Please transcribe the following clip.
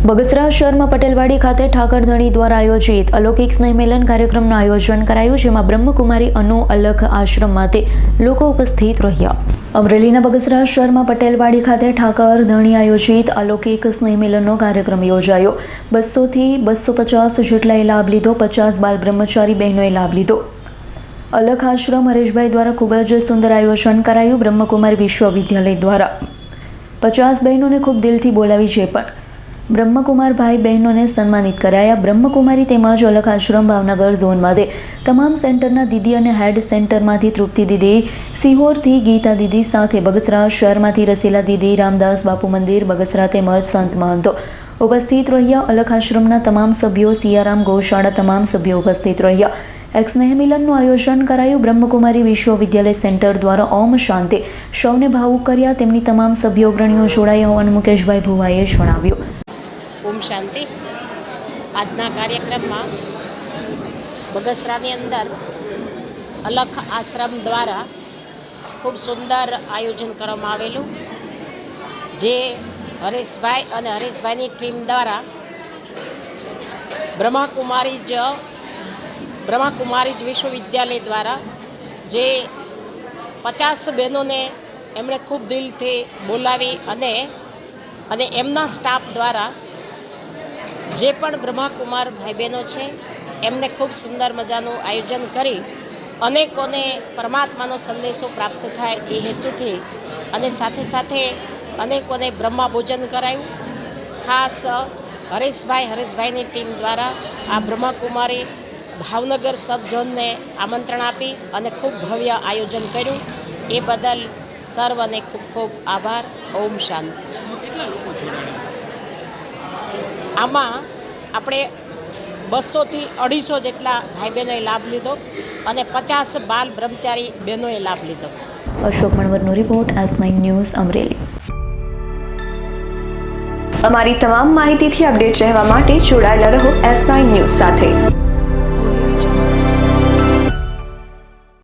બગસરા શહેરમાં પટેલવાડી ખાતે ઠાકર ધણી દ્વારા આયોજિત અલૌકિક સ્નેહ મિલન કાર્યક્રમનું આયોજન કરાયું, જેમાં બ્રહ્મકુમારી અનુ અલખ આશ્રમમાંથી લોકો ઉપસ્થિત રહ્યા. અમરેલીના બગસરા શહેરમાં પટેલવાડી ખાતે ઠાકર ધણી આયોજિત અલૌકિક સ્નેહ મિલનનો કાર્યક્રમ યોજાયો. 200 થી 250 જેટલાએ લાભ લીધો. 50 બાલ બ્રહ્મચારી બહેનોએ લાભ લીધો. અલખ આશ્રમ હરેશભાઈ દ્વારા ખૂબ જ સુંદર આયોજન કરાયું. બ્રહ્મકુમારી વિશ્વવિદ્યાલય દ્વારા 50 બહેનોને ખૂબ દિલથી બોલાવી છે પણ બ્રહ્મકુમાર ભાઈ બહેનોને સન્માનિત કરાયા. બ્રહ્મકુમારી તેમજ અલખ આશ્રમ ભાવનગર ઝોનમાંથી તમામ સેન્ટરના દીદી અને હેડ સેન્ટરમાંથી તૃપ્તિ દીદી, સિહોરથી ગીતા દીદી સાથે બગસરા શહેરમાંથી રસીલા દીદી, રામદાસ બાપુ મંદિર બગસરા તેમજ સંત મહંતો ઉપસ્થિત રહ્યા. અલખ આશ્રમના તમામ સભ્યો, સિયારામ ગૌશાળા તમામ સભ્યો ઉપસ્થિત રહ્યા. એક સ્નેહ મિલનનું આયોજન કરાયું. બ્રહ્મકુમારી વિશ્વવિદ્યાલય સેન્ટર દ્વારા ઓમ શાંતિ સૌને ભાવુક કર્યા. તેમની તમામ સભ્યો અગ્રણીઓ જોડાયા હોવાનું મુકેશભાઈ ભુવાએ જણાવ્યું. ઓમ શાંતિ. આજના કાર્યક્રમમાં બગસરાની અંદર અલખ આશ્રમ દ્વારા ખૂબ સુંદર આયોજન કરવામાં આવેલું, જે હરેશભાઈ અને હરેશભાઈની ટીમ દ્વારા બ્રહ્મકુમારી જ વિશ્વવિદ્યાલય દ્વારા જે 50 બહેનોને એમણે ખૂબ દિલથી બોલાવી અને એમના સ્ટાફ દ્વારા જે પણ બ્રહ્મકુમાર ભાઈ બહેનો છે એમને ખૂબ સુંદર મજાનું આયોજન કરી અનેકોને પરમાત્માનો સંદેશો પ્રાપ્ત થાય એ હેતુથી અને સાથે સાથે અનેકોને બ્રહ્મા ભોજન કરાયું. ખાસ હરેશભાઈની ટીમ દ્વારા આ બ્રહ્મકુમારી ભાવનગર સબ ઝોનને આમંત્રણ આપી અને ખૂબ ભવ્ય આયોજન કર્યું. એ બદલ સર્વને ખૂબ ખૂબ આભાર. ઓમ શાંતિ. આમાં આપણે 200 થી 250 જેટલા ભાઈ બહેનોએ લાભ લીધો અને 50 બાલ બ્રહ્મચારી બહેનોએ લાભ લીધો. અશોક મણવરનો રિપોર્ટ, S9 ન્યૂઝ, અમરેલી. અમારી તમામ માહિતીથી અપડેટ રહેવા માટે જોડાયેલા રહો S9 ન્યૂઝ સાથે.